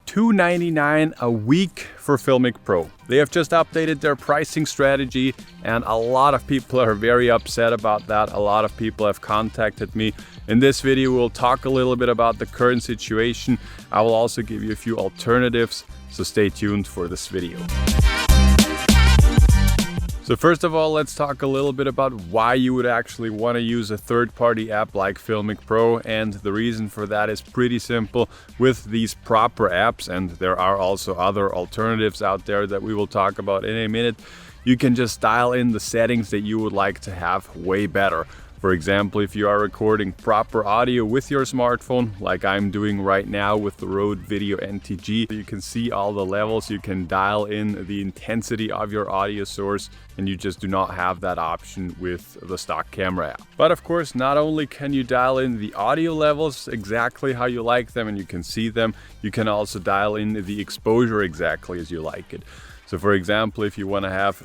$2.99 a week for Filmic Pro. They have just updated their pricing strategy, and a lot of people are very upset about that. A lot of people have contacted me. In this video, we'll talk a little bit about the current situation. I will also give you a few alternatives, so stay tuned for this video. So first of all, let's talk a little bit about why you would actually want to use a third-party app like Filmic Pro, and the reason for that is pretty simple. With these proper apps, and there are also other alternatives out there that we will talk about in a minute, you can just dial in the settings that you would like to have way better. For example, if you are recording proper audio with your smartphone, like I'm doing right now with the Rode Video NTG, you can see all the levels, you can dial in the intensity of your audio source, and you just do not have that option with the stock camera app. But of course, not only can you dial in the audio levels exactly how you like them and you can see them, you can also dial in the exposure exactly as you like it. So for example, if you want to have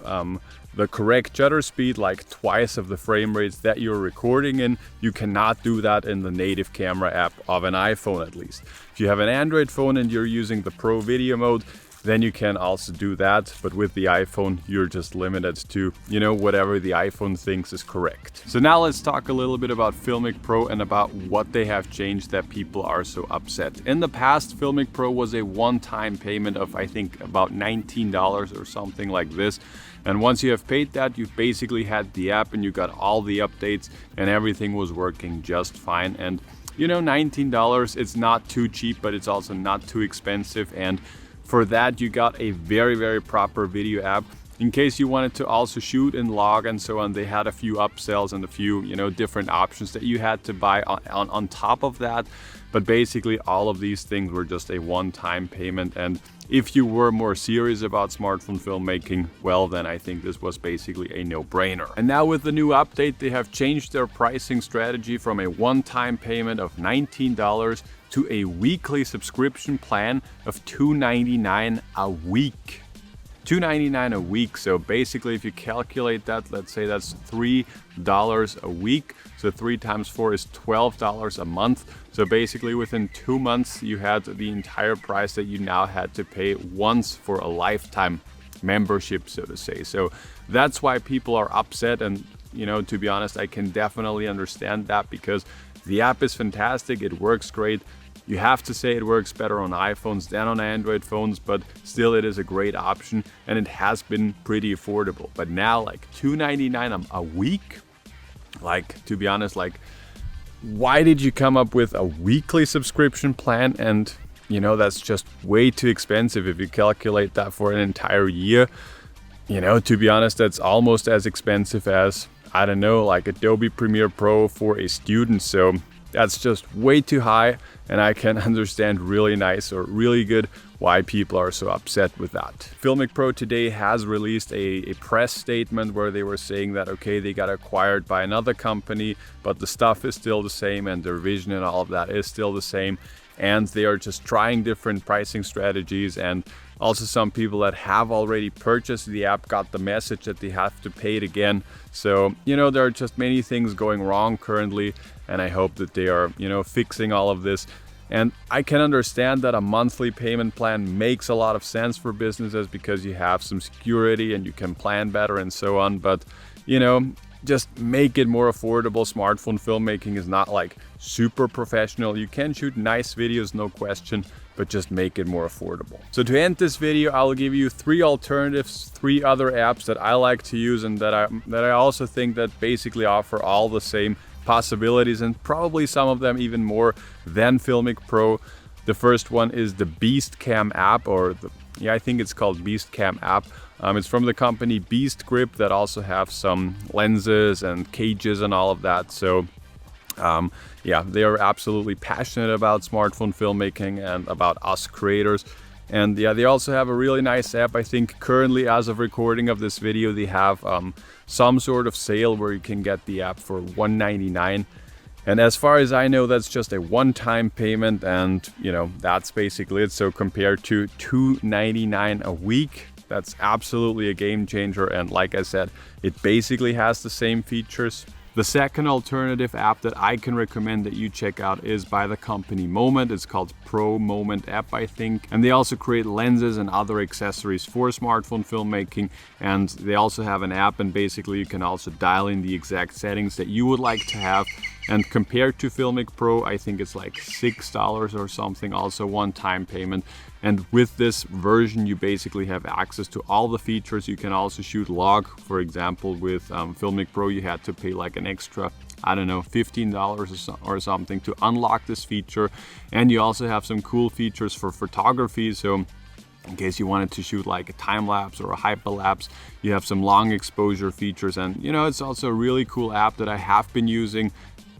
the correct shutter speed, like twice of the frame rates that you're recording in, you cannot do that in the native camera app of an iPhone at least. If you have an Android phone and you're using the Pro Video mode, then you can also do that, but with the iPhone, you're just limited to, whatever the iPhone thinks is correct. So now let's talk a little bit about Filmic Pro and about what they have changed that people are so upset. In the past, Filmic Pro was a one-time payment of, I think, about $19 or something like this. And once you have paid that, you basically had the app and you got all the updates and everything was working just fine. And $19, it's not too cheap, but it's also not too expensive. And for that, you got a very, very proper video app. In case you wanted to also shoot and log and so on, they had a few upsells and a few, different options that you had to buy on top of that. But basically, all of these things were just a one-time payment. And if you were more serious about smartphone filmmaking, well, then I think this was basically a no-brainer. And now with the new update, they have changed their pricing strategy from a one-time payment of $19 to a weekly subscription plan of $2.99 a week. $2.99 a week. So basically, if you calculate that, let's say that's $3 a week. So 3 times 4 is $12 a month. So basically within 2 months, you had the entire price that you now had to pay once for a lifetime membership, so to say. So that's why people are upset. And, to be honest, I can definitely understand that because the app is fantastic. It works great. You have to say it works better on iPhones than on Android phones, but still it is a great option and it has been pretty affordable. But now like $2.99 a week, to be honest, why did you come up with a weekly subscription plan? And that's just way too expensive if you calculate that for an entire year. To be honest, that's almost as expensive as, I don't know, like Adobe Premiere Pro for a student. So that's just way too high, and I can understand really nice or really good why people are so upset with that. Filmic Pro today has released a press statement where they were saying that, okay, they got acquired by another company, but the stuff is still the same and their vision and all of that is still the same. And they are just trying different pricing strategies, and also some people that have already purchased the app got the message that they have to pay it again. So, there are just many things going wrong currently, and I hope that they are, fixing all of this. And I can understand that a monthly payment plan makes a lot of sense for businesses because you have some security and you can plan better and so on. But, just make it more affordable. Smartphone filmmaking is not super professional. You can shoot nice videos, no question, but just make it more affordable. So to end this video, I'll give you 3 alternatives, 3 other apps that I like to use and that I also think that basically offer all the same possibilities and probably some of them even more than Filmic Pro. The first one is the beastcam app, I think it's called beastcam app. It's from the company Beast Grip that also have some lenses and cages and all of that. So they are absolutely passionate about smartphone filmmaking and about us creators. And they also have a really nice app. I think currently, as of recording of this video, they have some sort of sale where you can get the app for $1.99. And as far as I know, that's just a one-time payment, and that's basically it. So compared to $2.99 a week, that's absolutely a game changer. And like I said, it basically has the same features. The second alternative app that I can recommend that you check out is by the company Moment. It's called Pro Moment app, I think. And they also create lenses and other accessories for smartphone filmmaking. And they also have an app, and basically you can also dial in the exact settings that you would like to have. And compared to Filmic Pro, I think it's like $6 or something, also one-time payment. And with this version, you basically have access to all the features. You can also shoot log. For example, with Filmic Pro, you had to pay like an extra, I don't know, $15 or something to unlock this feature. And you also have some cool features for photography. So in case you wanted to shoot like a time lapse or a hyperlapse, you have some long exposure features. And you know, it's also a really cool app that I have been using.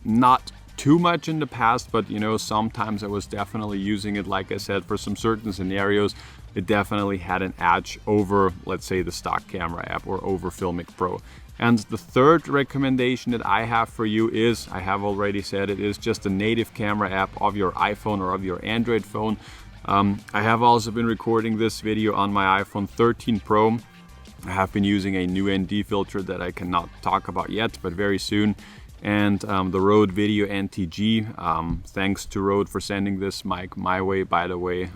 Not too much in the past, but you know, sometimes I was definitely using it, like I said, for some certain scenarios. It definitely had an edge over, let's say, the stock camera app or over Filmic Pro. And the third recommendation that I have for you is, I have already said, it is just a native camera app of your iPhone or of your Android phone. I have also been recording this video on my iPhone 13 Pro. I have been using a new ND filter that I cannot talk about yet, but very soon. And the Rode Video NTG. Thanks to Rode for sending this mic my way, by the way.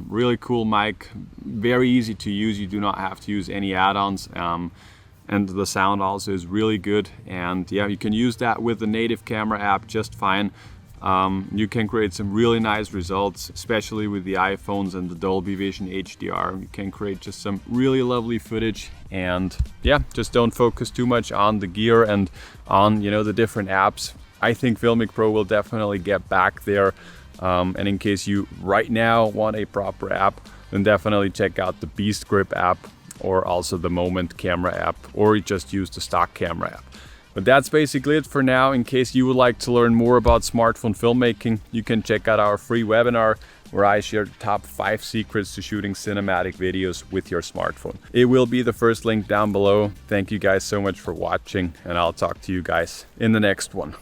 Really cool mic, very easy to use. You do not have to use any add-ons. And the sound also is really good. And yeah, you can use that with the native camera app just fine. You can create some really nice results, especially with the iPhones and the Dolby Vision HDR. You can create just some really lovely footage. And yeah, just don't focus too much on the gear and on, you know, the different apps. I think Filmic Pro will definitely get back there. And in case you right now want a proper app, then definitely check out the Beast Grip app or also the Moment camera app, or just use the stock camera app. But that's basically it for now. In case you would like to learn more about smartphone filmmaking, you can check out our free webinar where I share the top 5 secrets to shooting cinematic videos with your smartphone. It will be the first link down below. Thank you guys so much for watching, and I'll talk to you guys in the next one.